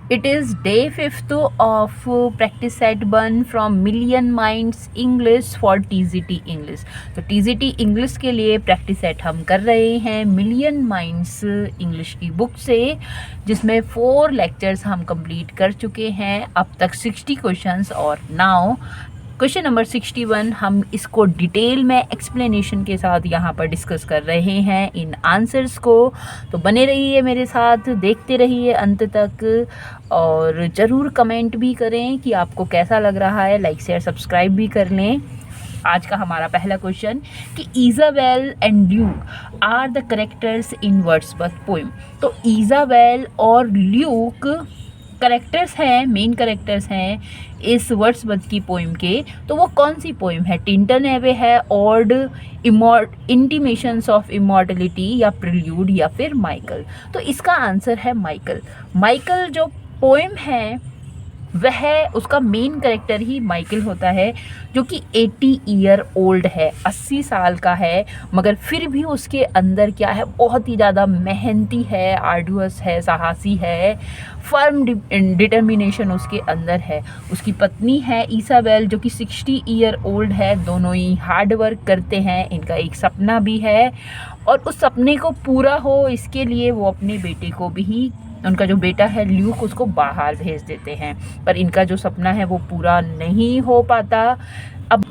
It is day 5th of practice set 1 from Million Minds English for TZT English. तो TZT English के लिए practice set हम कर रहे हैं मिलियन माइंड्स इंग्लिश की बुक से, जिसमें 4 लेक्चर्स हम कंप्लीट कर चुके हैं अब तक 60 क्वेश्चंस। और नाउ क्वेश्चन नंबर 61 हम इसको डिटेल में एक्सप्लेनेशन के साथ यहाँ पर डिस्कस कर रहे हैं इन आंसर्स को। तो बने रहिए मेरे साथ, देखते रहिए अंत तक और ज़रूर कमेंट भी करें कि आपको कैसा लग रहा है। लाइक शेयर सब्सक्राइब भी कर लें। आज का हमारा पहला क्वेश्चन कि Isabel and Luke are the characters in Wordsworth poem. तो इज़ाबेल और ल्यूक करेक्टर्स हैं, मेन करेक्टर्स हैं इस वर्ड्सवर्थ की पोइम के। तो वो कौन सी पोइम है? टिंटन एवे है, ऑड इंटीमेशंस ऑफ इमॉर्टलिटी, या प्रिल्यूड, या फिर माइकल। तो इसका आंसर है माइकल। माइकल जो पोइम है वह उसका मेन कैरेक्टर ही माइकल होता है, जो कि 80 ईयर ओल्ड है, 80 साल का है, मगर फिर भी उसके अंदर क्या है, बहुत ही ज़्यादा मेहनती है, आर्डुअस है, साहसी है, फर्म डिटर्मिनेशन उसके अंदर है। उसकी पत्नी है इसाबेल जो कि 60 ईयर ओल्ड है। दोनों ही हार्ड वर्क करते हैं। इनका एक सपना भी है और उस सपने को पूरा हो इसके लिए वो अपने बेटे को भी, उनका जो बेटा है ल्यूक, उसको बाहर भेज देते हैं, पर इनका जो सपना है वो पूरा नहीं हो पाता। अब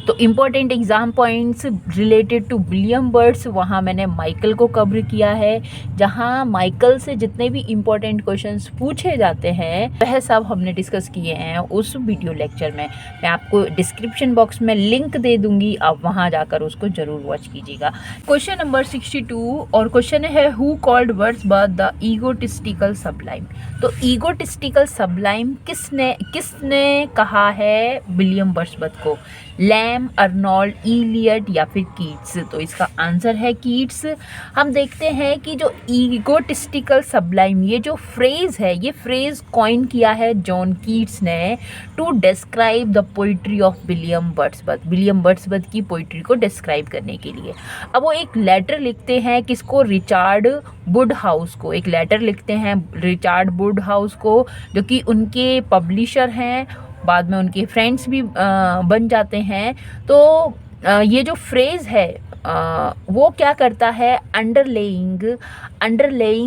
तो important exam points related to William Birds, वहाँ मैंने माइकल को कवर किया है। जहाँ माइकल से जितने भी इम्पॉर्टेंट क्वेश्चंस पूछे जाते हैं वह सब हमने डिस्कस किए हैं उस वीडियो लेक्चर में। मैं आपको डिस्क्रिप्शन बॉक्स में लिंक दे दूँगी, आप वहाँ जाकर उसको ज़रूर वॉच कीजिएगा। क्वेश्चन नंबर 62 और क्वेश्चन है who called Wordsworth the egotistical sublime. तो ईगोटिस्टिकल सबलाइम किसने कहा है विलियम वर्ड्सवर्थ को? लैम, अर्नोल्ड, इलियट, या फिर कीट्स। तो इसका आंसर है कीट्स। हम देखते हैं कि जो ईगोटिस्टिकल सबलाइम, ये जो फ्रेज है, ये फ्रेज कॉइन किया है जॉन कीट्स ने to describe the poetry of William Wordsworth. William Wordsworth की पोइट्री को डिस्क्राइब करने के लिए अब वो एक लेटर लिखते हैं किसको? रिचार्ड वुडहाउस को। एक लेटर लिखते हैं रिचार्ड वुडहाउस को, जो कि उनके पब्लिशर हैं, बाद में उनके फ्रेंड्स भी बन जाते हैं। तो ये जो फ्रेज़ है वो क्या करता है? Underlying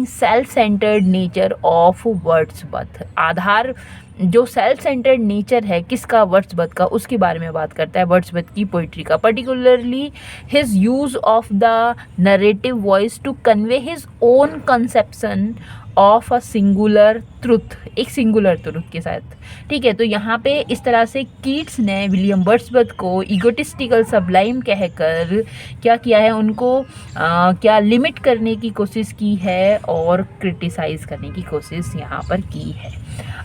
self centred nature of Wordsworth. आधार जो सेल्फ सेंटर्ड नेचर है किसका? वर्ड्सवर्थ का, उसके बारे में बात करता है वर्ड्सवर्थ की पोइट्री का। Particularly his use of the narrative voice to convey his own conception of a singular truth, एक सिंगुलर ट्रुथ के साथ। ठीक है, तो यहाँ पे इस तरह से कीट्स ने विलियम वर्ड्सवर्थ को ईगोटिस्टिकल सबलाइम कहकर क्या किया है? उनको क्या लिमिट करने की कोशिश की है और क्रिटिसाइज करने की कोशिश यहाँ पर की है।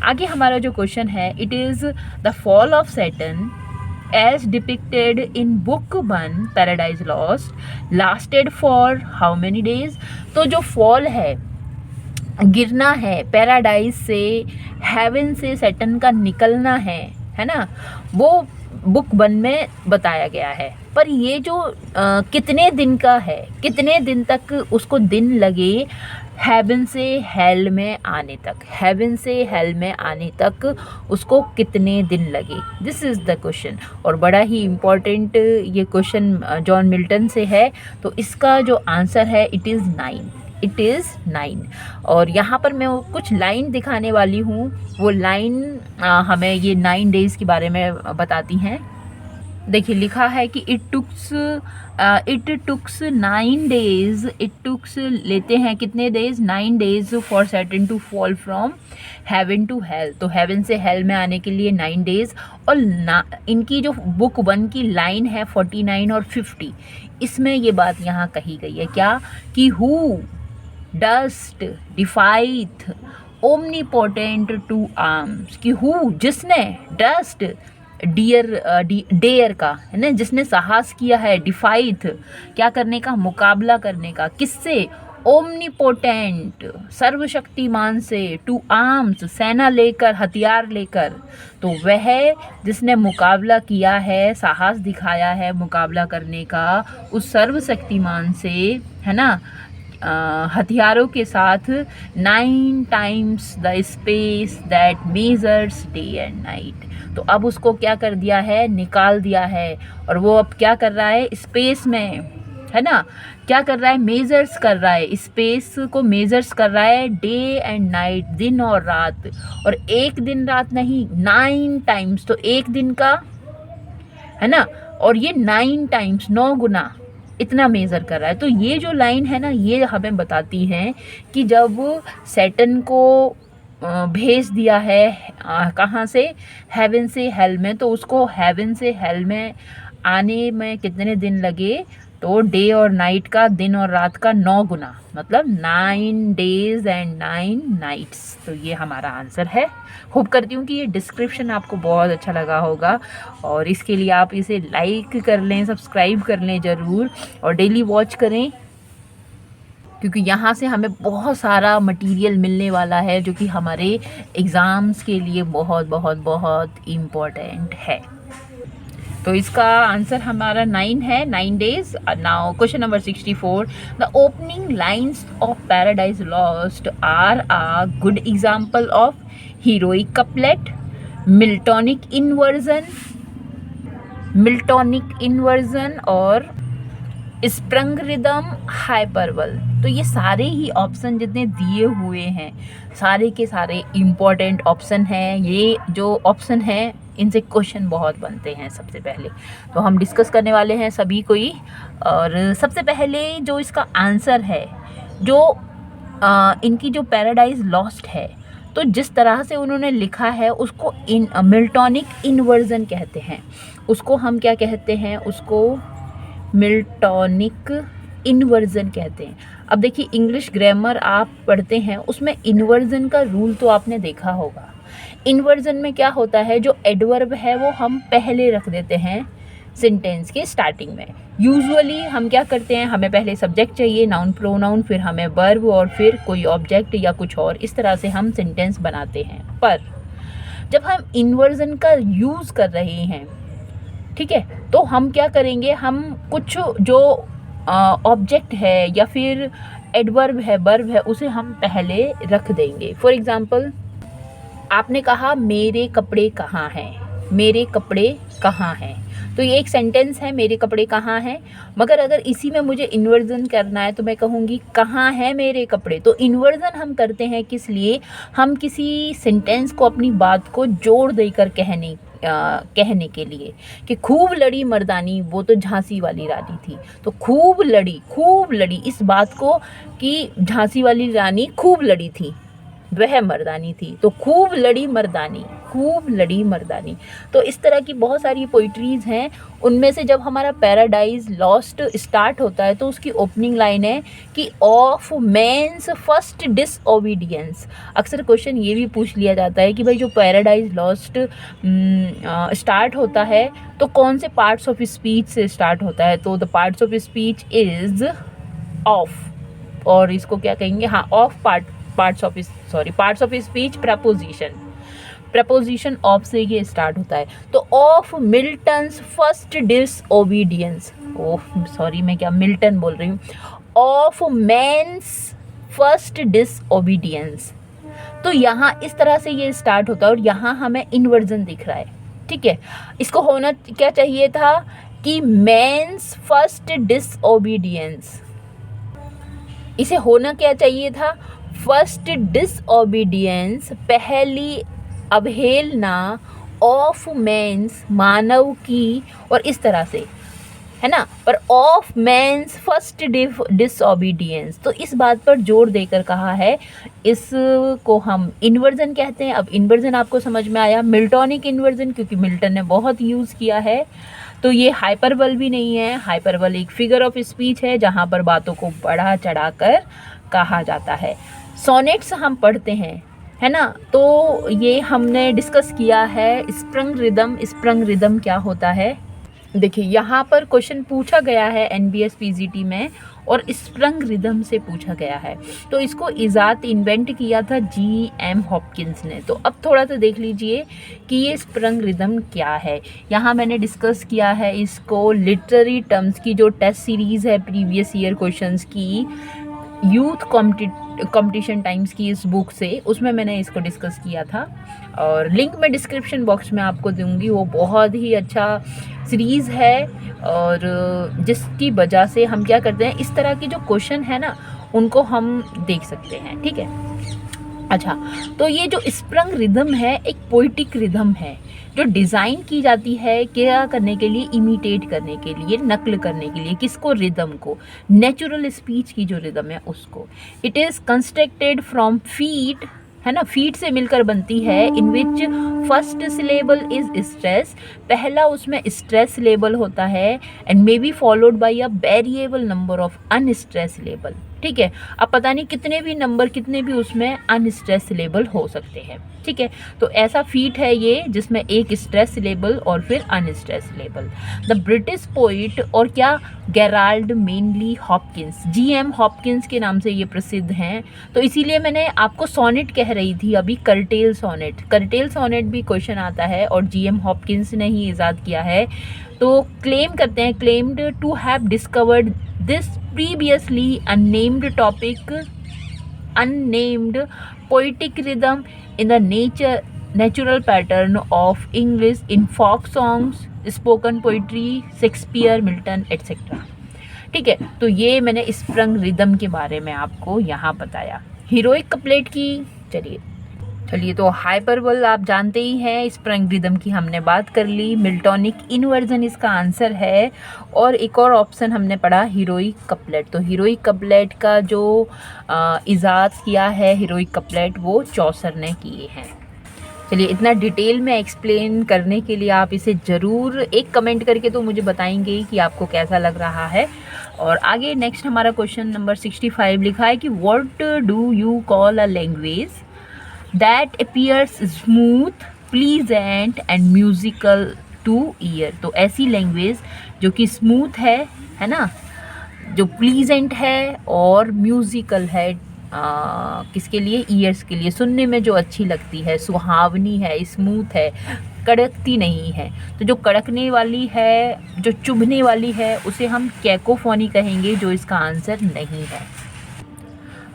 आगे हमारा जो क्वेश्चन है, it is the fall of Saturn as depicted in book 1 Paradise Lost lasted for how many days। तो जो फॉल है, गिरना है पैराडाइज से, हेवन से सैटर्न का निकलना है ना, वो बुक 1 में बताया गया है। पर ये जो कितने दिन का है, कितने दिन तक उसको दिन लगे हेवन से हेल में आने तक, हेवन से हेल में आने तक उसको कितने दिन लगे? This is the question. और बड़ा ही इम्पॉर्टेंट ये क्वेश्चन जॉन मिल्टन से है। तो इसका जो आंसर है इट इज़ 9। और यहाँ पर मैं कुछ लाइन दिखाने वाली हूँ, वो लाइन हमें ये 9 डेज़ के बारे में बताती हैं। देखिए लिखा है कि it takes 9 days, it takes लेते हैं कितने days? 9 days for Saturn to fall from heaven to hell. तो हेवन से हेल में आने के लिए 9 डेज। और इनकी जो बुक 1 की लाइन है 49 और 50, इसमें ये बात यहाँ कही गई है क्या? कि who durst defy omnipotent to arms. कि हु, जिसने, डस्ट डेयर का है ना, जिसने साहस किया है, डिफाइथ क्या करने का? मुकाबला करने का। किससे? ओमनीपोटेंट, सर्वशक्तिमान से, टू आर्म्स, सेना लेकर, हथियार लेकर। तो वह जिसने मुकाबला किया है, साहस दिखाया है मुकाबला करने का उस सर्वशक्तिमान से, है ना, हथियारों के साथ 9 times the space that measures day and night. तो अब उसको क्या कर दिया है, निकाल दिया है, और वो अब क्या कर रहा है स्पेस में, है ना, क्या कर रहा है, मेजर्स कर रहा है, स्पेस को मेजर्स कर रहा है, डे एंड नाइट, दिन और रात। और एक दिन रात नहीं, 9 टाइम्स, तो एक दिन का, है ना, और ये 9 टाइम्स, 9 गुना इतना मेज़र कर रहा है। तो ये जो लाइन है ना, ये हमें बताती है कि जब सैटर्न को भेज दिया है कहाँ से, हेवन से हेल में, तो उसको हेवन से हेल में आने में कितने दिन लगे, तो डे और नाइट का, दिन और रात का 9 गुना, मतलब 9 डेज एंड 9 नाइट्स। तो ये हमारा आंसर है। होप करती हूँ कि ये डिस्क्रिप्शन आपको बहुत अच्छा लगा होगा, और इसके लिए आप इसे लाइक कर लें, सब्सक्राइब कर लें ज़रूर, और डेली वॉच करें, क्योंकि यहाँ से हमें बहुत सारा मटेरियल मिलने वाला है जो कि हमारे एग्ज़ाम्स के लिए बहुत बहुत बहुत इम्पोर्टेंट है। तो इसका आंसर हमारा 9 है, 9 days. Now question number 64, the opening lines of Paradise Lost are a good example of heroic couplet, Miltonic inversion और स्प्रंग रिदम, हाइपरबल। तो ये सारे ही ऑप्शन जितने दिए हुए हैं, सारे के सारे इम्पॉर्टेंट ऑप्शन हैं। ये जो ऑप्शन हैं इनसे क्वेश्चन बहुत बनते हैं। सबसे पहले तो हम डिस्कस करने वाले हैं सभी को ही। और सबसे पहले जो इसका आंसर है, जो इनकी जो पैराडाइज लॉस्ट है, तो जिस तरह से उन्होंने लिखा है उसको मिल्टॉनिक इन्वर्जन कहते हैं। उसको हम क्या कहते हैं, उसको मिल्टॉनिक इन्वर्जन कहते हैं। अब देखिए, इंग्लिश ग्रामर आप पढ़ते हैं, उसमें इन्वर्जन का रूल तो आपने देखा होगा। इन्वर्जन में क्या होता है, जो एडवर्ब है वो हम पहले रख देते हैं सेंटेंस के स्टार्टिंग में। यूजुअली हम क्या करते हैं, हमें पहले सब्जेक्ट चाहिए, नाउन प्रोनाउन, फिर हमें वर्ब, और फिर कोई ऑब्जेक्ट या कुछ और, इस तरह से हम सेंटेंस बनाते हैं। पर जब हम इन्वर्जन का यूज़ कर रहे हैं, ठीक है, तो हम क्या करेंगे, हम कुछ जो ऑब्जेक्ट है या फिर एडवर्ब है, वर्ब है, उसे हम पहले रख देंगे। फॉर एग्जांपल, आपने कहा मेरे कपड़े कहाँ हैं, मेरे कपड़े कहाँ हैं, तो ये एक सेंटेंस है, मेरे कपड़े कहाँ हैं। मगर अगर इसी में मुझे इन्वर्जन करना है तो मैं कहूँगी कहाँ हैं मेरे कपड़े। तो इन्वर्जन हम करते हैं किस लिए, हम किसी सेंटेंस को, अपनी बात को जोड़ देकर कहने के लिए, कि खूब लड़ी मर्दानी वो तो झांसी वाली रानी थी। तो खूब लड़ी इस बात को कि झांसी वाली रानी खूब लड़ी थी, वह मर्दानी थी, तो खूब लड़ी मर्दानी। तो इस तरह की बहुत सारी पोइट्रीज़ हैं। उनमें से जब हमारा पैराडाइज लॉस्ट स्टार्ट होता है तो उसकी ओपनिंग लाइन है कि ऑफ मैंस फर्स्ट डिसओबीडियंस। अक्सर क्वेश्चन ये भी पूछ लिया जाता है कि भाई जो पैराडाइज लॉस्ट स्टार्ट होता है तो कौन से पार्ट्स ऑफ स्पीच से स्टार्ट होता है। तो the parts of speech is of, और इसको क्या कहेंगे, हाँ, of parts of speech preposition of से ये स्टार्ट होता है। तो ऑफ मिल्टन्स फर्स्ट डिसओबीडियंस, मैं क्या मिल्टन बोल रही हूँ, ऑफ मैंस फर्स्ट डिसओबीडियंस। तो यहाँ इस तरह से ये स्टार्ट होता है, और यहाँ हमें इन्वर्जन दिख रहा है, ठीक है। इसको होना क्या चाहिए था कि मैंस फर्स्ट डिसओबीडियंस, इसे होना क्या चाहिए था, फर्स्ट डिसओबीडियंस, पहली अवहेलना ऑफ मैंस, मानव की, और इस तरह से, है ना। पर ऑफ मैंस फर्स्ट डिसओबीडियंस, तो इस बात पर जोर देकर कहा है, इसको हम इन्वर्जन कहते हैं। अब इन्वर्जन आपको समझ में आया, मिल्टॉनिक इन्वर्जन, क्योंकि मिल्टन ने बहुत यूज़ किया है। तो ये हाइपरबल भी नहीं है, हाइपरबल एक फिगर ऑफ स्पीच है जहाँ पर बातों को बढ़ा चढ़ा कर कहा जाता है। सोनेट्स हम पढ़ते हैं, है ना, तो ये हमने डिस्कस किया है। स्प्रंग रिदम क्या होता है। देखिए, यहाँ पर क्वेश्चन पूछा गया है NBS PGT में, और स्प्रंग रिदम से पूछा गया है। तो इसको इन्वेंट किया था G.M. हॉपकिंस ने। तो अब थोड़ा सा देख लीजिए कि ये स्प्रंग रिदम क्या है। यहाँ मैंने डिस्कस किया है इसको लिटरेरी टर्म्स की जो टेस्ट सीरीज़ है प्रीवियस ईयर क्वेश्चंस की, यूथ कंपटीशन टाइम्स की इस बुक से, उसमें मैंने इसको डिस्कस किया था और लिंक मैं डिस्क्रिप्शन बॉक्स में आपको दूंगी। वो बहुत ही अच्छा सीरीज़ है और जिसकी वजह से हम क्या करते हैं, इस तरह के जो क्वेश्चन है ना उनको हम देख सकते हैं। ठीक है, अच्छा, तो ये जो स्प्रंग रिदम है एक पोइटिक रिदम है जो डिज़ाइन की जाती है क्या करने के लिए, इमिटेट करने के लिए, नकल करने के लिए। किसको? रिदम को, नेचुरल स्पीच की जो रिदम है उसको। It is constructed from feet, है ना, फीट से मिलकर बनती है। इन which first syllable is stress, पहला उसमें स्ट्रेस सिलेबल होता है and may be followed by a variable number of unstress syllable. ठीक है, अब पता नहीं कितने भी नंबर, कितने भी उसमें अनस्ट्रेस सिलेबल हो सकते हैं। ठीक है, तो ऐसा फीट है ये जिसमें एक स्ट्रेस सिलेबल और फिर unstress syllable. The British poet और क्या, Gerald mainly Hopkins, GM Hopkins के नाम से ये प्रसिद्ध हैं। तो इसीलिए मैंने आपको सोनेट कह रही थी अभी, कर्टेल सोनेट। कर्टेल सोनेट भी क्वेश्चन आता है और जीएम हॉपकिंस ने ही इजाद किया है। तो क्लेम करते हैं, claimed to have discovered this previously unnamed poetic rhythm in the natural pattern of English in folk songs, spoken poetry, Shakespeare, Milton, etc. ठीक है, तो ये मैंने स्प्रंग रिदम के बारे में आपको यहाँ बताया। हीरोइक कपलेट की चलिए तो हाइपरबोल आप जानते ही हैं, स्प्रंग रिदम की हमने बात कर ली। मिल्टोनिक इन्वर्जन इसका आंसर है। और एक और ऑप्शन हमने पढ़ा हीरोइक कपलेट। तो हीरोइक कपलेट का जो इजाद किया है हीरोइक कपलेट, वो चौसर ने किए हैं। चलिए, इतना डिटेल में एक्सप्लेन करने के लिए आप इसे ज़रूर एक कमेंट करके तो मुझे बताएंगे कि आपको कैसा लग रहा है। और आगे नेक्स्ट हमारा क्वेश्चन नंबर 65 लिखा है कि what do you call a language that appears smooth, pleasant and musical to ear। तो ऐसी लैंग्वेज जो कि स्मूथ है ना, जो प्लीजेंट है और म्यूजिकल है, किसके लिए? ईयर्स के लिए, सुनने में जो अच्छी लगती है, सुहावनी है, स्मूथ है, कड़कती नहीं है। तो जो कड़कने वाली है, जो चुभने वाली है, उसे हम कैकोफोनी कहेंगे, जो इसका आंसर नहीं है।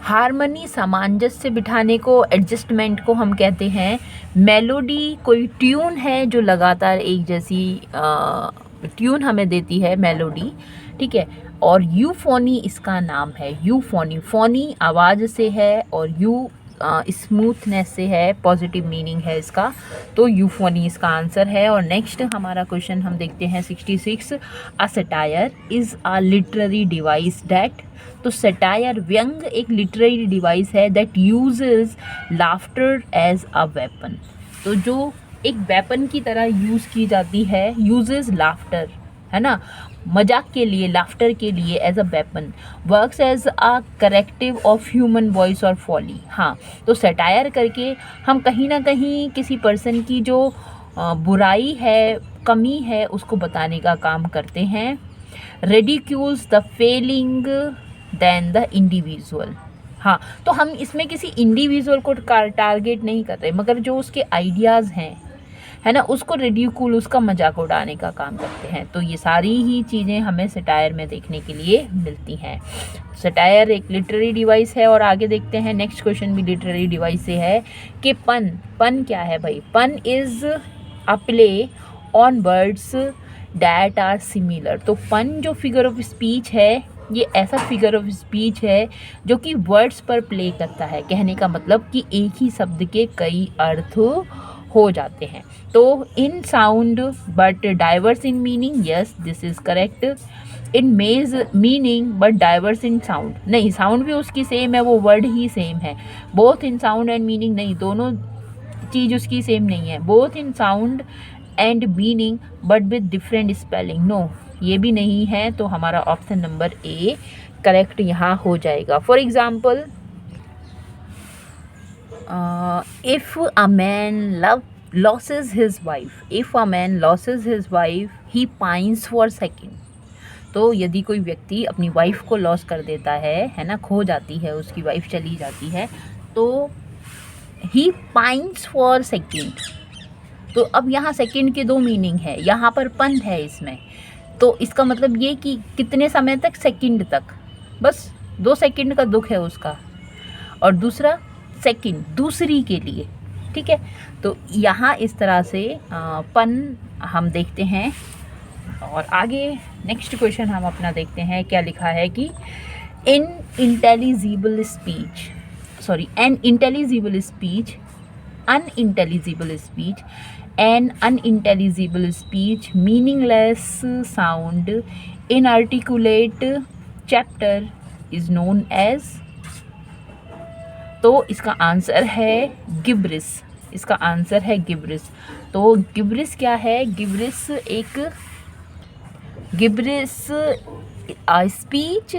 हारमनी, सामंजस्य बिठाने को, एडजस्टमेंट को हम कहते हैं। मेलोडी कोई ट्यून है जो लगातार एक जैसी ट्यून हमें देती है, मेलोडी। ठीक है, और यूफोनी इसका नाम है। यूफोनी, फोनी आवाज़ से है और यू स्मूथनेस से है, पॉजिटिव मीनिंग है इसका। तो यूफोनी इसका आंसर है। और नेक्स्ट हमारा क्वेश्चन हम देखते हैं 66। A satire is a literary device that. तो सटायर, व्यंग, एक लिटरेरी डिवाइस है that uses laughter as a weapon. तो जो एक वेपन की तरह यूज़ की जाती है, यूजेस लाफ्टर, है ना, मजाक के लिए, लाफ्टर के लिए, as a weapon, works as a corrective of human voice और फॉली। हाँ, तो सटायर करके हम कहीं ना कहीं किसी पर्सन की जो बुराई है, कमी है, उसको बताने का काम करते हैं। Ridicules the failing than the individual. हाँ, तो हम इसमें किसी इंडिविजुअल को टारगेट नहीं कर रहे, मगर जो उसके आइडियाज़ हैं, है ना, उसको रिड्यूकुल, उसका मजाक उड़ाने का काम करते हैं। तो ये सारी ही चीज़ें हमें सटायर में देखने के लिए मिलती हैं। सटायर एक लिटरेरी डिवाइस है। और आगे देखते हैं, नेक्स्ट क्वेश्चन भी लिटरेरी डिवाइस से है कि पन क्या है भाई? Pun is a play on words that are similar. तो पन जो फिगर ऑफ स्पीच है, ये ऐसा फिगर ऑफ स्पीच है जो कि वर्ड्स पर प्ले करता है। कहने का मतलब कि एक ही शब्द के कई अर्थ हो जाते हैं। तो in sound but diverse in meaning, yes this is correct. In maze meaning but diverse in sound, नहीं, साउंड भी उसकी सेम है, वो वर्ड ही सेम है। Both in sound and meaning, नहीं, दोनों चीज़ उसकी सेम नहीं है। Both in sound and meaning but with different spelling, no, ये भी नहीं है। तो हमारा ऑप्शन नंबर ए करेक्ट यहाँ हो जाएगा। For example, if a man loses his wife, he pines for second। तो यदि कोई व्यक्ति अपनी वाइफ को लॉस कर देता है ना, खो जाती है, उसकी वाइफ चली जाती है, तो he pines for second। तो अब यहाँ सेकंड के दो मीनिंग है, यहाँ पर पन है इसमें। तो इसका मतलब ये कि कितने समय तक? सेकंड तक, बस 2 सेकंड का दुख है उसका, और दूसरा सेकंड दूसरी के लिए, ठीक है। तो यहाँ इस तरह से पन हम देखते हैं। और आगे नेक्स्ट क्वेश्चन हम अपना देखते हैं, क्या लिखा है कि an intelligible speech an unintelligible speech, meaningless sound, inarticulate chapter is known as। तो इसका आंसर है गिब्रिस। इसका आंसर है गिब्रिस। तो गिब्रिस क्या है? Gibberish speech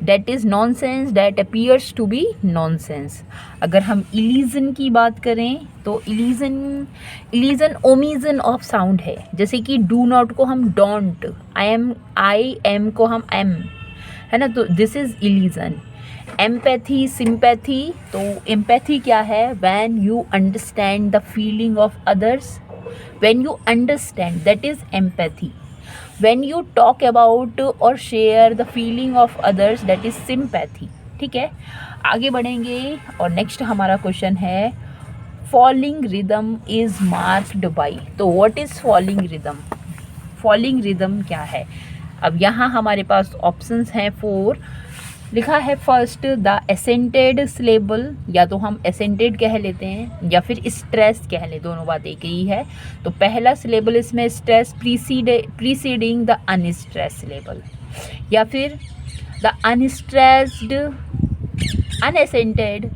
that is nonsense that appears to be nonsense. अगर हम इलीजन की बात करें तो इलीजन ओमिजन ऑफ साउंड है। जैसे कि डू नॉट को हम डोंट, आई एम को हम एम, है ना, तो दिस इज़ इलीजन। एम्पैथी, सिंपैथी, तो एम्पैथी क्या है? When you understand the feeling of others, when you understand, that is empathy. When you talk about or share the feeling of others, that is sympathy। ठीक है, आगे बढ़ेंगे और next हमारा question है falling rhythm is marked by. तो what is falling rhythm? Falling rhythm क्या है? अब यहाँ हमारे पास ऑप्शंस हैं 4। लिखा है फर्स्ट द एसेंटेड सिलेबल, या तो हम एसेंटेड कह लेते हैं या फिर स्ट्रेस कह लें, दोनों बात एक ही है। तो पहला सिलेबल इसमें stress preceding the unstress syllable, या फिर the unstressed unaccented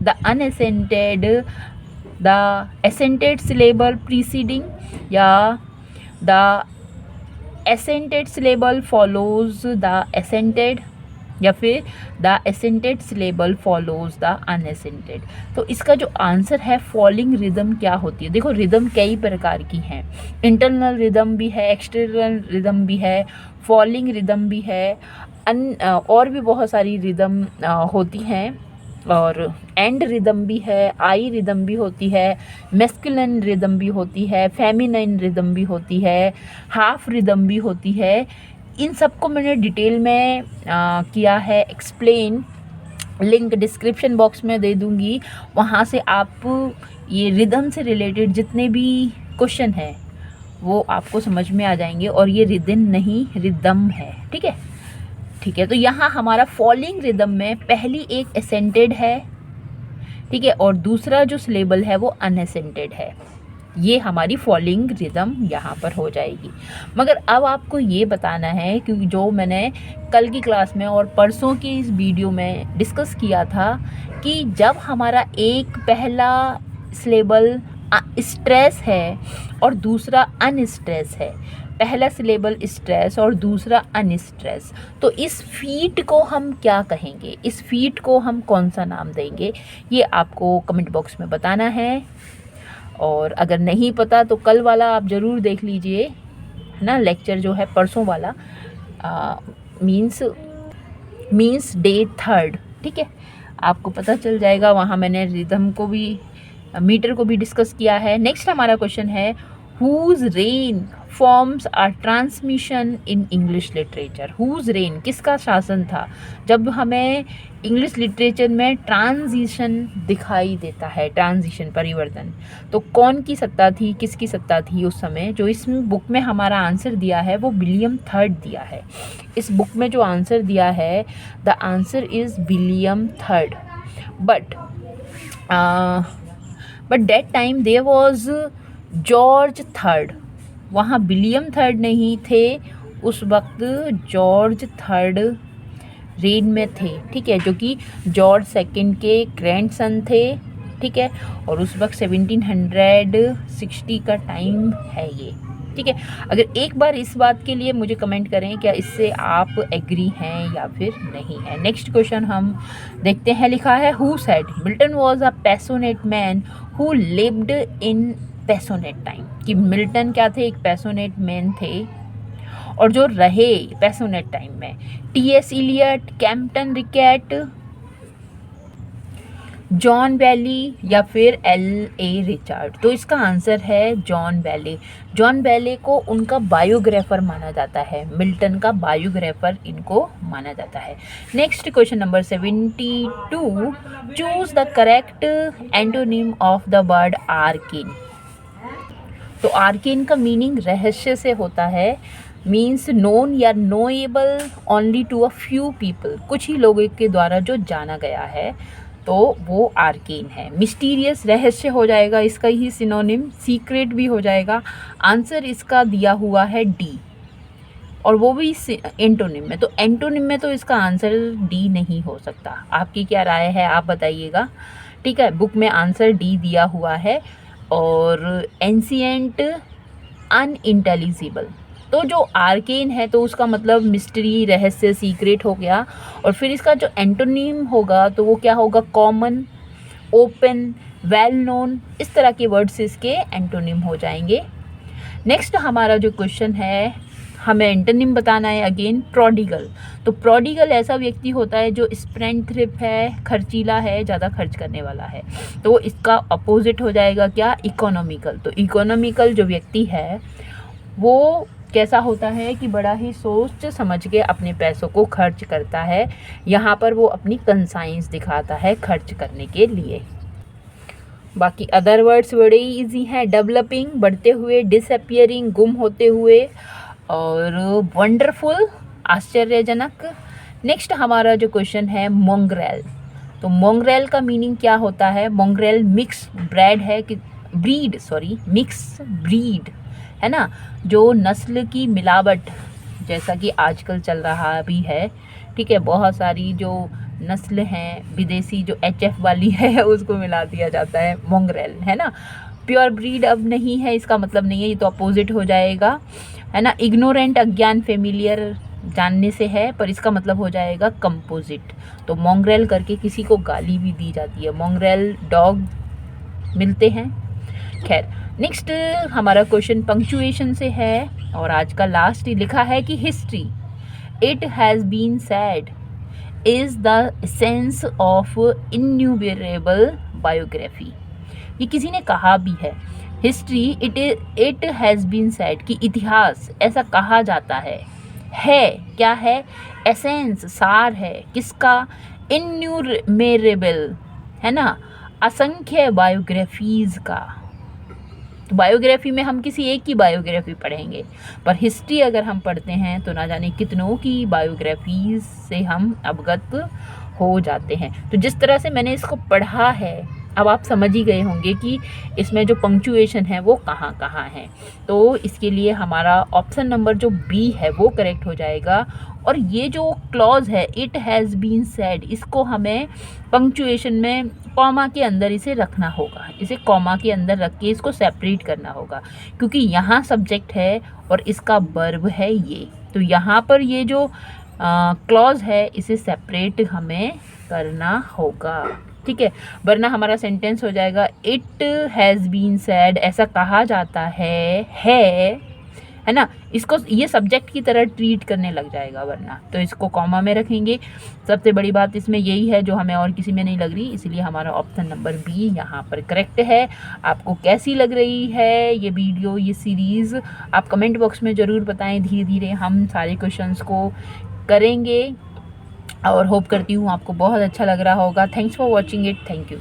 the accented syllable preceding, या the accented syllable follows the accented, या फिर the accented syllable follows the unaccented. तो इसका जो आंसर है फॉलिंग रिदम क्या होती है? देखो रिदम कई प्रकार की हैं, इंटरनल रिदम भी है, एक्सटर्नल रिदम भी है, फॉलिंग रिदम भी है, और भी बहुत सारी रिदम होती हैं, और एंड रिदम भी है, आई रिदम भी होती है, मैस्कुलिन रिदम भी होती है, फेमिनिन रिदम भी होती है, हाफ रिदम भी होती है। इन सबको मैंने डिटेल में किया है एक्सप्लेन, लिंक डिस्क्रिप्शन बॉक्स में दे दूँगी, वहाँ से आप ये रिदम से रिलेटेड जितने भी क्वेश्चन हैं वो आपको समझ में आ जाएंगे। और ये रिदम नहीं, रिदम है, ठीक है। ठीक है, तो यहाँ हमारा फॉलिंग रिदम में पहली एक एसेंटेड है, ठीक है, और दूसरा जो सिलेबल है वो अनएसेंटेड है। ये हमारी फॉलिंग रिदम यहाँ पर हो जाएगी। मगर अब आपको ये बताना है, क्योंकि जो मैंने कल की क्लास में और परसों की इस वीडियो में डिस्कस किया था कि जब हमारा एक पहला सिलेबल स्ट्रेस है और दूसरा अनस्ट्रेस है, पहला सिलेबल स्ट्रेस और दूसरा अनस्ट्रेस, तो इस फीट को हम क्या कहेंगे? इस फीट को हम कौन सा नाम देंगे? ये आपको कमेंट बॉक्स में बताना है। और अगर नहीं पता तो कल वाला आप ज़रूर देख लीजिए, है ना, लेक्चर जो है परसों वाला, मीन्स डे 3, ठीक है, आपको पता चल जाएगा। वहाँ मैंने रिदम को भी, मीटर को भी डिस्कस किया है। नेक्स्ट हमारा क्वेश्चन है whose reign forms are transmission in English literature. Whose reign, किसका शासन था जब हमें इंग्लिश लिटरेचर में ट्रांजिशन दिखाई देता है, ट्रांजिशन, परिवर्तन, तो कौन की सत्ता थी, किसकी सत्ता थी उस समय? जो इस बुक में हमारा आंसर दिया है वो विलियम थर्ड दिया है। इस बुक में जो आंसर दिया है, the answer is William Third. But that time there was George Third, वहाँ विलियम थर्ड नहीं थे, उस वक्त जॉर्ज थर्ड रेन में थे, ठीक है, जो कि जॉर्ज सेकंड के ग्रैंडसन थे, ठीक है, और उस वक्त 1760 का टाइम है ये, ठीक है। अगर एक बार इस बात के लिए मुझे कमेंट करें क्या इससे आप एग्री हैं या फिर नहीं है। नेक्स्ट क्वेश्चन हम देखते हैं, लिखा है who said Milton was a passionate man who lived in passionate time, कि मिल्टन क्या थे? एक पैशनेट मैन थे और जो रहे पैशनेट टाइम में। टी.एस. इलियट, कैम्पटन रिकेट, जॉन बैली या फिर L.A. रिचर्ड। तो इसका आंसर है जॉन बैले। जॉन बैले को उनका बायोग्राफर माना जाता है, मिल्टन का बायोग्राफर इनको माना जाता है। Next question number 72, choose the correct antonym of the word arcane. तो आर्केन का मीनिंग रहस्य से होता है, means known or knowable only to a few people, कुछ ही लोगों के द्वारा जो जाना गया है, तो वो आर्केन है। मिस्टीरियस रहस्य हो जाएगा इसका ही सिनोनिम, सीक्रेट भी हो जाएगा। आंसर इसका दिया हुआ है डी, और वो भी एंटोनिम में। तो एंटोनिम में तो इसका आंसर डी नहीं हो सकता। आपकी क्या राय है, आप बताइएगा। ठीक है, बुक में आंसर डी दिया हुआ है। और एंशिएंट अनइंटेलिजिबल, तो जो आर्केन है तो उसका मतलब मिस्ट्री, रहस्य, सीक्रेट हो गया। और फिर इसका जो एंटोनिम होगा तो वो क्या होगा, कॉमन, ओपन, वेल नोन, इस तरह के वर्ड्स इसके एंटोनिम हो जाएंगे। नेक्स्ट हमारा जो क्वेश्चन है, हमें एंटोनिम बताना है अगेन, प्रोडिगल। तो प्रोडिगल ऐसा व्यक्ति होता है जो स्पेंडथ्रिफ्ट है, खर्चीला है, ज़्यादा खर्च करने वाला है। तो इसका अपोजिट हो जाएगा क्या, इकोनॉमिकल। तो इकोनॉमिकल जो व्यक्ति है वो कैसा होता है कि बड़ा ही सोच समझ के अपने पैसों को खर्च करता है। यहाँ पर वो अपनी कंसाइंस दिखाता है खर्च करने के लिए। बाकी अदर वर्ड्स बड़े ही ईजी हैं, डेवलपिंग, बढ़ते हुए, डिसअपियरिंग, गुम होते हुए, और वंडरफुल, आश्चर्यजनक। नेक्स्ट हमारा जो क्वेश्चन है, मोंग्रेल। तो मोंग्रेल का मीनिंग क्या होता है, मोंग्रेल मिक्स ब्रेड है कि ब्रीड, सॉरी मिक्स ब्रीड है ना, जो नस्ल की मिलावट, जैसा कि आजकल चल रहा भी है। ठीक है, बहुत सारी जो नस्ल हैं विदेशी, जो HF वाली है उसको मिला दिया जाता है मोंग्रेल, है ना। प्योर ब्रीड अब नहीं है, इसका मतलब नहीं है, ये तो अपोजिट हो जाएगा, है ना। इग्नोरेंट, अज्ञान, फेमिलियर, जानने से है, पर इसका मतलब हो जाएगा कंपोजिट। तो मोंग्रेल करके किसी को गाली भी दी जाती है, मोंग्रेल डॉग मिलते हैं। खैर, नेक्स्ट हमारा क्वेश्चन पंक्चुएशन से है, और आज का लास्ट लिखा है कि history, it has been said, is the essence of innumerable biography. ये किसी ने कहा भी है, history it has been said, कि इतिहास ऐसा कहा जाता है क्या है, एसेंस, सार है, किसका, इन्यूमरेबल, है ना, असंख्य बायोग्राफीज़ का। तो बायोग्राफी में हम किसी एक की बायोग्राफी पढ़ेंगे, पर हिस्ट्री अगर हम पढ़ते हैं तो ना जाने कितनों की बायोग्राफीज से हम अवगत हो जाते हैं। तो जिस तरह से मैंने इसको पढ़ा है, अब आप समझ ही गए होंगे कि इसमें जो पंक्चुएशन है वो कहाँ कहाँ है। तो इसके लिए हमारा ऑप्शन नंबर जो बी है वो करेक्ट हो जाएगा। और ये जो क्लॉज है, इट हैज़ बीन सेड, इसको हमें पंक्चुएशन में कॉमा के अंदर इसे रखना होगा, इसे कॉमा के अंदर रख के इसको सेपरेट करना होगा, क्योंकि यहाँ सब्जेक्ट है और इसका वर्ब है ये। तो यहाँ पर ये जो क्लॉज है इसे सेपरेट हमें करना होगा, ठीक है, वरना हमारा सेंटेंस हो जाएगा इट हैज़ बीन सेड, ऐसा कहा जाता है ना। इसको ये सब्जेक्ट की तरह ट्रीट करने लग जाएगा वरना, तो इसको कॉमा में रखेंगे। सबसे बड़ी बात इसमें यही है जो हमें और किसी में नहीं लग रही, इसलिए हमारा ऑप्शन नंबर बी यहाँ पर करेक्ट है। आपको कैसी लग रही है ये वीडियो, ये सीरीज़, आप कमेंट बॉक्स में ज़रूर बताएं। धीरे धीरे हम सारे क्वेश्चंस को करेंगे और होप करती हूँ आपको बहुत अच्छा लग रहा होगा। Thanks for watching it, thank you.